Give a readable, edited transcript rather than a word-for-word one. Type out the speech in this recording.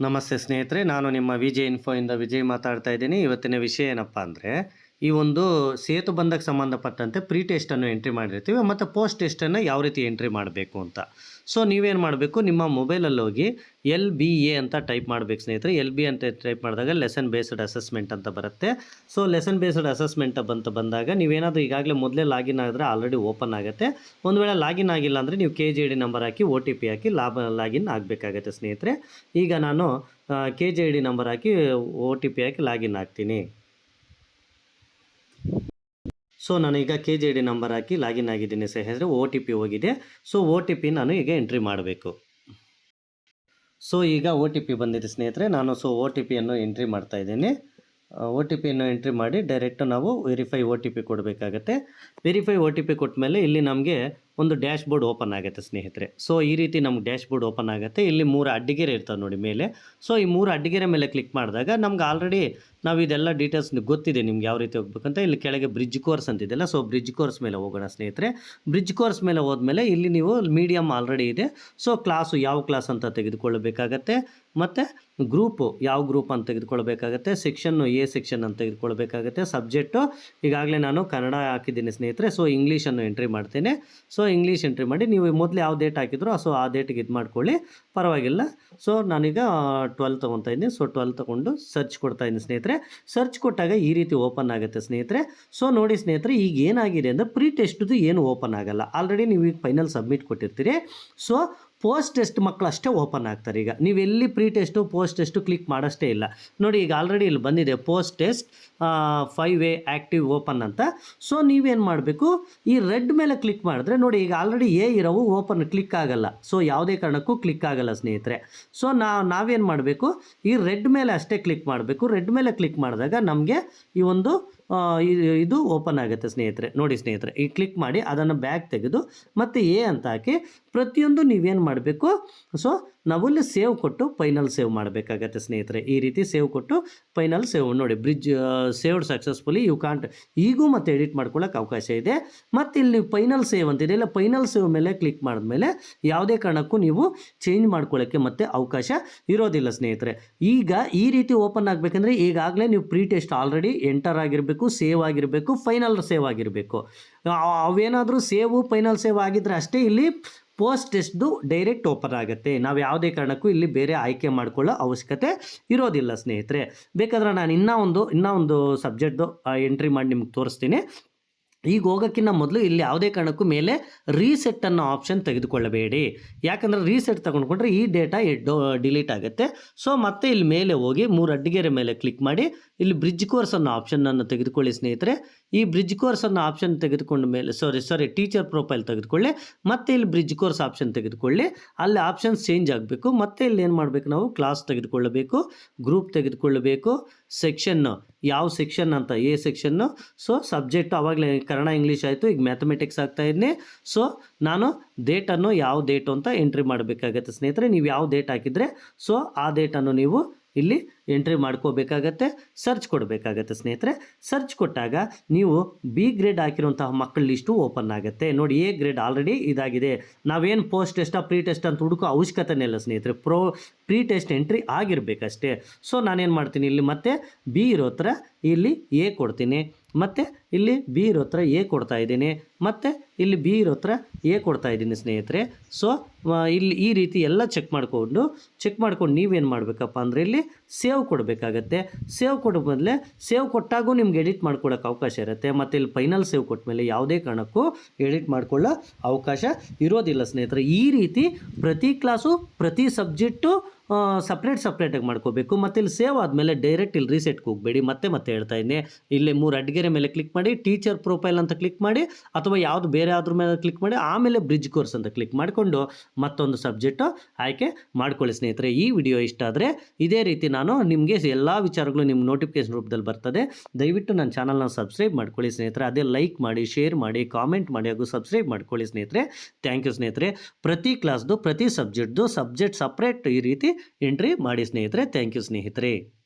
ನಮಸ್ತೆ ಸ್ನೇಹಿತರೆ, ನಾನು ನಿಮ್ಮ ವಿಜಯ್ ಇನ್ಫೋಯಿಂದ ವಿಜಯ್ ಮಾತಾಡ್ತಾ ಇದ್ದೀನಿ. ಇವತ್ತಿನ ವಿಷಯ ಏನಪ್ಪ ಅಂದರೆ, ಈ ಒಂದು ಸೇತು ಬಂಧಕ್ಕೆ ಸಂಬಂಧಪಟ್ಟಂತೆ ಪ್ರೀ ಟೆಸ್ಟನ್ನು ಎಂಟ್ರಿ ಮಾಡಿರ್ತೀವಿ ಮತ್ತು ಪೋಸ್ಟ್ ಟೆಸ್ಟನ್ನು ಯಾವ ರೀತಿ ಎಂಟ್ರಿ ಮಾಡಬೇಕು ಅಂತ. ಸೊ ನೀವೇನು ಮಾಡಬೇಕು, ನಿಮ್ಮ ಮೊಬೈಲಲ್ಲಿ ಹೋಗಿ LBA ಅಂತ ಟೈಪ್ ಮಾಡಬೇಕು ಸ್ನೇಹಿತರೆ. LB ಅಂತ ಟೈಪ್ ಮಾಡಿದಾಗ ಲೆಸನ್ ಬೇಸ್ಡ್ ಅಸೆಸ್ಮೆಂಟ್ ಅಂತ ಬರುತ್ತೆ. ಸೊ ಲೆಸನ್ ಬೇಸ್ಡ್ ಅಸೆಸ್ಮೆಂಟ್ ಬಂದಾಗ ನೀವೇನಾದರೂ ಈಗಾಗಲೇ ಮೊದಲೇ ಲಾಗಿನ್ ಆಗಿದ್ರೆ ಆಲ್ರೆಡಿ ಓಪನ್ ಆಗುತ್ತೆ. ಒಂದು ವೇಳೆ ಲಾಗಿನ್ ಆಗಿಲ್ಲ ಅಂದರೆ ನೀವು KJD ನಂಬರ್ ಹಾಕಿ OTP ಹಾಕಿ ಲಾಗಿನ್ ಆಗಬೇಕಾಗತ್ತೆ ಸ್ನೇಹಿತರೆ. ಈಗ ನಾನು KJD ನಂಬರ್ ಹಾಕಿ OTP ಹಾಕಿ ಲಾಗಿನ್ ಆಗ್ತೀನಿ. ಸೊ ನಾನೀಗ KJD ನಂಬರ್ ಹಾಕಿ ಲಾಗಿನ್ ಆಗಿದ್ದೀನಿ ಸ್ನೇಹಿತರೆ. OTP ಹೋಗಿದೆ. ಸೊ OTP ನಾನು ಈಗ ಎಂಟ್ರಿ ಮಾಡಬೇಕು. ಸೊ ಈಗ OTP ಬಂದಿದೆ ಸ್ನೇಹಿತರೆ. ನಾನು OTPಯನ್ನು ಎಂಟ್ರಿ ಮಾಡ್ತಾ ಇದ್ದೀನಿ. OTPಯನ್ನು ಎಂಟ್ರಿ ಮಾಡಿ ಡೈರೆಕ್ಟ್ ನಾವು ವೆರಿಫೈ OTP ಕೊಡಬೇಕಾಗತ್ತೆ. ವೆರಿಫೈ OTP ಕೊಟ್ಟ ಮೇಲೆ ಇಲ್ಲಿ ನಮಗೆ ಒಂದು ಡ್ಯಾಶ್ ಬೋರ್ಡ್ ಓಪನ್ ಆಗುತ್ತೆ ಸ್ನೇಹಿತರೆ. ಸೊ ಈ ರೀತಿ ನಮ್ಗೆ ಡ್ಯಾಶ್ ಬೋರ್ಡ್ ಓಪನ್ ಆಗುತ್ತೆ. ಇಲ್ಲಿ 3 ಅಡ್ಡಗೆರೆ ಇರ್ತವೆ ನೋಡಿ ಮೇಲೆ. ಸೊ ಈ 3 ಅಡ್ಡಗೆರೆ ಮೇಲೆ ಕ್ಲಿಕ್ ಮಾಡಿದಾಗ ನಮ್ಗೆ ಆಲ್ರೆಡಿ ನಾವು ಇದೆಲ್ಲ ಡೀಟೇಲ್ಸ್ ಗೊತ್ತಿದೆ ನಿಮ್ಗೆ ಯಾವ ರೀತಿ ಹೋಗ್ಬೇಕಂತ. ಇಲ್ಲಿ ಕೆಳಗೆ ಬ್ರಿಡ್ಜ್ ಕೋರ್ಸ್ ಅಂತಿದೆಯಲ್ಲ, ಸೊ ಬ್ರಿಡ್ಜ್ ಕೋರ್ಸ್ ಮೇಲೆ ಹೋಗೋಣ ಸ್ನೇಹಿತರೆ. ಬ್ರಿಡ್ಜ್ ಕೋರ್ಸ್ ಮೇಲೆ ಹೋದ್ಮೇಲೆ ಇಲ್ಲಿ ನೀವು ಮೀಡಿಯಮ್ ಆಲ್ರೆಡಿ ಇದೆ. ಸೊ ಕ್ಲಾಸು ಯಾವ ಕ್ಲಾಸ್ ಅಂತ ತೆಗೆದುಕೊಳ್ಳಬೇಕಾಗತ್ತೆ, ಮತ್ತು ಗ್ರೂಪು ಯಾವ ಗ್ರೂಪ್ ಅಂತ ತೆಗೆದುಕೊಳ್ಬೇಕಾಗತ್ತೆ, ಸೆಕ್ಷನ್ನು A ಸೆಕ್ಷನ್ ಅಂತ ತೆಗೆದುಕೊಳ್ಬೇಕಾಗತ್ತೆ. ಸಬ್ಜೆಕ್ಟು ಈಗಾಗಲೇ ನಾನು ಕನ್ನಡ ಹಾಕಿದ್ದೀನಿ ಸ್ನೇಹಿತರೆ. ಸೊ ಇಂಗ್ಲೀಷನ್ನು ಎಂಟ್ರಿ ಮಾಡ್ತೇನೆ. ಸೊ ಇಂಗ್ಲೀಷ್ ಎಂಟ್ರಿ ಮಾಡಿ ನೀವು ಮೊದಲು ಯಾವ ಡೇಟ್ ಹಾಕಿದ್ರು ಸೊ ಆ ಡೇಟಿಗೆ ಇದು ಮಾಡ್ಕೊಳ್ಳಿ, ಪರವಾಗಿಲ್ಲ. ಸೊ ನಾನೀಗ 12 ತೊಗೊತಾ ಇದ್ದೀನಿ. ಸೊ 12 ತೊಗೊಂಡು ಸರ್ಚ್ ಕೊಡ್ತಾ ಇದ್ದೀನಿ ಸ್ನೇಹಿತರೆ. ಸರ್ಚ್ ಕೊಟ್ಟಾಗ ಈ ರೀತಿ ಓಪನ್ ಆಗುತ್ತೆ ಸ್ನೇಹಿತರೆ. ಸೊ ನೋಡಿ ಸ್ನೇಹಿತರೆ, ಈಗ ಏನಾಗಿದೆ ಅಂದರೆ ಪ್ರೀ ಟೆಸ್ಟ್ದು ಏನು ಓಪನ್ ಆಗಲ್ಲ. ಆಲ್ರೆಡಿ ನೀವು ಈಗ ಫೈನಲ್ ಸಬ್ಮಿಟ್ ಕೊಟ್ಟಿರ್ತೀರಿ. ಸೊ ಪೋಸ್ಟ್ ಟೆಸ್ಟ್ ಮಕ್ಕಳು ಅಷ್ಟೇ ಓಪನ್ ಆಗ್ತಾರೆ. ಈಗ ನೀವು ಎಲ್ಲಿ pre test post test click ಮಾಡೋಷ್ಟೇ ಇಲ್ಲ ನೋಡಿ. ಈಗ ಆಲ್ರೆಡಿ ಇಲ್ಲಿ ಬಂದಿದೆ post test 5A active open ಅಂತ. ಸೊ ನೀವೇನು ಮಾಡಬೇಕು, ಈ ರೆಡ್ ಮೇಲೆ ಕ್ಲಿಕ್ ಮಾಡಿದ್ರೆ ನೋಡಿ, ಈಗ ಆಲ್ರೆಡಿ A ಇರೋವು ಓಪನ್ ಕ್ಲಿಕ್ ಆಗಲ್ಲ. ಸೊ ಯಾವುದೇ ಕಾರಣಕ್ಕೂ ಕ್ಲಿಕ್ ಆಗಲ್ಲ ಸ್ನೇಹಿತರೆ. ಸೊ ನಾವೇನು ಮಾಡಬೇಕು, ಈ ರೆಡ್ ಮೇಲೆ ಅಷ್ಟೇ ಕ್ಲಿಕ್ ಮಾಡಬೇಕು. ರೆಡ್ ಮೇಲೆ ಕ್ಲಿಕ್ ಮಾಡಿದಾಗ ನಮಗೆ ಈ ಒಂದು ಇದು ಓಪನ್ ಆಗುತ್ತೆ ಸ್ನೇಹಿತರೆ. ನೋಡಿ ಸ್ನೇಹಿತರೆ, ಈ ಕ್ಲಿಕ್ ಮಾಡಿ ಅದನ್ನು ಬ್ಯಾಕ್ ತೆಗೆದು ಮತ್ತೆ A ಅಂತ ಹಾಕಿ ಪ್ರತಿಯೊಂದು ನೀವೇನು ಮಾಡಬೇಕು, ಸೊ ನಾವಿಲ್ಲಿ ಸೇವ್ ಕೊಟ್ಟು ಫೈನಲ್ ಸೇವ್ ಮಾಡಬೇಕಾಗತ್ತೆ ಸ್ನೇಹಿತರೆ. ಈ ರೀತಿ ಸೇವ್ ಕೊಟ್ಟು ಫೈನಲ್ ಸೇವ್ ನೋಡಿ, bridge saved successfully you can't. ಈಗೂ ಮತ್ತೆ ಎಡಿಟ್ ಮಾಡ್ಕೊಳ್ಳೋಕೆ ಅವಕಾಶ ಇದೆ. ಮತ್ತು ಇಲ್ಲಿ ಫೈನಲ್ ಸೇವ್ ಅಂತಿದೆ, ಇಲ್ಲ ಫೈನಲ್ ಸೇವ್ ಮೇಲೆ ಕ್ಲಿಕ್ ಮಾಡಿದ್ಮೇಲೆ ಯಾವುದೇ ಕಾರಣಕ್ಕೂ ನೀವು ಚೇಂಜ್ ಮಾಡ್ಕೊಳ್ಳೋಕ್ಕೆ ಮತ್ತೆ ಅವಕಾಶ ಇರೋದಿಲ್ಲ ಸ್ನೇಹಿತರೆ. ಈಗ ಈ ರೀತಿ ಓಪನ್ ಆಗಬೇಕಂದ್ರೆ ಈಗಾಗಲೇ ನೀವು ಪ್ರೀ ಟೆಸ್ಟ್ ಆಲ್ರೆಡಿ ಎಂಟರ್ ಆಗಿರಬೇಕು, ಸೇವ್ ಆಗಿರಬೇಕು, ಫೈನಲ್ ಸೇವ್ ಆಗಿರಬೇಕು. ಅವೇನಾದರೂ ಸೇವು ಫೈನಲ್ ಸೇವ್ ಆಗಿದ್ದರೆ ಅಷ್ಟೇ ಇಲ್ಲಿ ಪೋಸ್ಟ್ ಟೆಸ್ಟ್ದು ಡೈರೆಕ್ಟ್ ಓಪನ್ ಆಗುತ್ತೆ. ನಾವು ಯಾವುದೇ ಕಾರಣಕ್ಕೂ ಇಲ್ಲಿ ಬೇರೆ ಆಯ್ಕೆ ಮಾಡ್ಕೊಳ್ಳೋ ಅವಶ್ಯಕತೆ ಇರೋದಿಲ್ಲ ಸ್ನೇಹಿತರೆ. ಬೇಕಾದ್ರೆ ನಾನು ಇನ್ನೂ ಒಂದು ಸಬ್ಜೆಕ್ಟ್ದು ಎಂಟ್ರಿ ಮಾಡಿ ನಿಮ್ಗೆ ತೋರಿಸ್ತೀನಿ. ಈಗ ಹೋಗೋಕ್ಕಿಂತ ಮೊದಲು ಇಲ್ಲಿ ಯಾವುದೇ ಕಾರಣಕ್ಕೂ ಮೇಲೆ ರೀಸೆಟ್ ಅನ್ನೋ ಆಪ್ಷನ್ ತೆಗೆದುಕೊಳ್ಳಬೇಡಿ. ಯಾಕಂದರೆ ರೀಸೆಟ್ ತಗೊಂಡ್ಕೊಂಡ್ರೆ ಈ ಡೇಟಾ ಡಿಲೀಟ್ ಆಗುತ್ತೆ. ಸೊ ಮತ್ತೆ ಇಲ್ಲಿ ಮೇಲೆ ಹೋಗಿ 3 ಅಡ್ಡಗೆರೆ ಮೇಲೆ ಕ್ಲಿಕ್ ಮಾಡಿ ಇಲ್ಲಿ ಬ್ರಿಡ್ಜ್ ಕೋರ್ಸ್ ಅನ್ನೋ ಆಪ್ಷನನ್ನು ತೆಗೆದುಕೊಳ್ಳಿ ಸ್ನೇಹಿತರೆ. ಈ ಬ್ರಿಡ್ಜ್ ಕೋರ್ಸ್ ಅನ್ನೋ ಆಪ್ಷನ್ ತೆಗೆದುಕೊಂಡ ಮೇಲೆ ಟೀಚರ್ ಪ್ರೊಫೈಲ್ ತೆಗೆದುಕೊಳ್ಳಿ. ಮತ್ತೆ ಇಲ್ಲಿ ಬ್ರಿಡ್ಜ್ ಕೋರ್ಸ್ ಆಪ್ಷನ್ ತೆಗೆದುಕೊಳ್ಳಿ. ಅಲ್ಲಿ ಆಪ್ಷನ್ಸ್ ಚೇಂಜ್ ಆಗಬೇಕು. ಮತ್ತೆ ಇಲ್ಲಿ ಏನು ಮಾಡಬೇಕು, ನಾವು ಕ್ಲಾಸ್ ತೆಗೆದುಕೊಳ್ಳಬೇಕು, ಗ್ರೂಪ್ ತೆಗೆದುಕೊಳ್ಳಬೇಕು, ಸೆಕ್ಷನ್ನು ಯಾವ ಸೆಕ್ಷನ್ ಅಂತ A ಸೆಕ್ಷನ್ನು. ಸೊ ಸಬ್ಜೆಕ್ಟು ಆವಾಗಲೇ ಕನ್ನಡ ಇಂಗ್ಲೀಷ್ ಆಯಿತು, ಈಗ ಮ್ಯಾಥಮೆಟಿಕ್ಸ್ ಆಗ್ತಾಯಿದ್ದೀನಿ. ಸೊ ನಾನು ಡೇಟನ್ನು ಯಾವ ಡೇಟು ಅಂತ ಎಂಟ್ರಿ ಮಾಡಬೇಕಾಗತ್ತೆ ಸ್ನೇಹಿತರೆ. ನೀವು ಯಾವ ಡೇಟ್ ಹಾಕಿದರೆ ಸೊ ಆ ಡೇಟನ್ನು ನೀವು ಇಲ್ಲಿ ಎಂಟ್ರಿ ಮಾಡ್ಕೋಬೇಕಾಗತ್ತೆ. ಸರ್ಚ್ ಕೊಡಬೇಕಾಗತ್ತೆ ಸ್ನೇಹಿತರೆ. ಸರ್ಚ್ ಕೊಟ್ಟಾಗ ನೀವು B ಗ್ರೇಡ್ ಹಾಕಿರುವಂತಹ ಮಕ್ಕಳ ಲಿಸ್ಟು ಓಪನ್ ಆಗುತ್ತೆ ನೋಡಿ. A ಗ್ರೇಡ್ ಆಲ್ರೆಡಿ ಇದಾಗಿದೆ. ನಾವೇನು ಪೋಸ್ಟ್ ಟೆಸ್ಟಾ ಪ್ರೀ ಟೆಸ್ಟ್ ಅಂತ ಹುಡುಕೋ ಅವಶ್ಯಕತೆನೇ ಇಲ್ಲ ಸ್ನೇಹಿತರೆ. ಪ್ರೀ ಟೆಸ್ಟ್ ಎಂಟ್ರಿ ಆಗಿರಬೇಕಷ್ಟೇ. ಸೊ ನಾನೇನು ಮಾಡ್ತೀನಿ, ಇಲ್ಲಿ ಮತ್ತೆ B ಇರೋ ಹತ್ರ ಇಲ್ಲಿ A ಕೊಡ್ತೀನಿ, ಮತ್ತು ಇಲ್ಲಿ B ಇರೋ ಹತ್ರ A ಕೊಡ್ತಾ ಇದ್ದೀನಿ, ಮತ್ತು ಇಲ್ಲಿ B ಇರೋ ಹತ್ರ A ಕೊಡ್ತಾ ಇದ್ದೀನಿ ಸ್ನೇಹಿತರೆ. ಸೊ ಇಲ್ಲಿ ಈ ರೀತಿ ಎಲ್ಲ ಚೆಕ್ ಮಾಡ್ಕೊಂಡು ನೀವೇನು ಮಾಡಬೇಕಪ್ಪ ಅಂದರೆ ಇಲ್ಲಿ ಸೇವ್ ಕೊಡಬೇಕಾಗತ್ತೆ. ಸೇವ್ ಕೊಡೋ ಬದಲೇ ಸೇವ್ ಕೊಟ್ಟಾಗೂ ನಿಮ್ಗೆ ಎಡಿಟ್ ಮಾಡ್ಕೊಳ್ಳೋಕೆ ಅವಕಾಶ ಇರುತ್ತೆ. ಮತ್ತು ಇಲ್ಲಿ ಫೈನಲ್ ಸೇವ್ ಕೊಟ್ಟ ಮೇಲೆ ಯಾವುದೇ ಕಾರಣಕ್ಕೂ ಎಡಿಟ್ ಮಾಡ್ಕೊಳ್ಳೋ ಅವಕಾಶ ಇರೋದಿಲ್ಲ ಸ್ನೇಹಿತರೆ. ಈ ರೀತಿ ಪ್ರತಿ ಕ್ಲಾಸು ಪ್ರತಿ ಸಬ್ಜೆಕ್ಟು ಸಪ್ರೇಟಾಗಿ ಮಾಡ್ಕೋಬೇಕು. ಮತ್ತು ಇಲ್ಲಿ ಸೇವ್ ಆದಮೇಲೆ ಡೈರೆಕ್ಟ್ ಇಲ್ಲಿ ರೀಸೆಟ್ಗೆ ಹೋಗಬೇಡಿ. ಮತ್ತೆ ಹೇಳ್ತಾ ಇದ್ದೀನಿ, ಇಲ್ಲಿ 3 ಅಡ್ಡಗೆರೆ ಮೇಲೆ ಕ್ಲಿಕ್ ಮಾಡಿ, ಟೀಚರ್ ಪ್ರೊಫೈಲ್ ಅಂತ ಕ್ಲಿಕ್ ಮಾಡಿ, ಅಥವಾ ಯಾವುದು ಬೇರೆ ಅದ್ರ ಮೇಲೆ ಕ್ಲಿಕ್ ಮಾಡಿ, ಆಮೇಲೆ ಬ್ರಿಡ್ಜ್ ಕೋರ್ಸ್ ಅಂತ ಕ್ಲಿಕ್ ಮಾಡಿಕೊಂಡು ಮತ್ತೊಂದು ಸಬ್ಜೆಕ್ಟು ಆಯ್ಕೆ ಮಾಡ್ಕೊಳ್ಳಿ ಸ್ನೇಹಿತರೆ. ಈ ವಿಡಿಯೋ ಇಷ್ಟ ಆದರೆ ಇದೇ ರೀತಿ ನಾನು ನಿಮಗೆ ಎಲ್ಲ ವಿಚಾರಗಳು ನಿಮ್ಮ ನೋಟಿಫಿಕೇಶನ್ ರೂಪದಲ್ಲಿ ಬರ್ತದೆ. ದಯವಿಟ್ಟು ನನ್ನ ಚಾನಲ್ನ ಸಬ್ಸ್ಕ್ರೈಬ್ ಮಾಡ್ಕೊಳ್ಳಿ ಸ್ನೇಹಿತರೆ. ಅದೇ ಲೈಕ್ ಮಾಡಿ, ಶೇರ್ ಮಾಡಿ, ಕಾಮೆಂಟ್ ಮಾಡಿ, ಹಾಗೂ ಸಬ್ಸ್ಕ್ರೈಬ್ ಮಾಡ್ಕೊಳ್ಳಿ ಸ್ನೇಹಿತರೆ. ಥ್ಯಾಂಕ್ ಯು ಸ್ನೇಹಿತರೆ. ಪ್ರತಿ ಕ್ಲಾಸ್ದು ಪ್ರತಿ ಸಬ್ಜೆಕ್ಟ್ ಸಪ್ರೇಟ್ ಈ ರೀತಿ ಎಂಟ್ರಿ ಮಾಡಿ ಸ್ನೇಹಿತರೆ. ಥ್ಯಾಂಕ್ ಯು ಸ್ನೇಹಿತರೆ.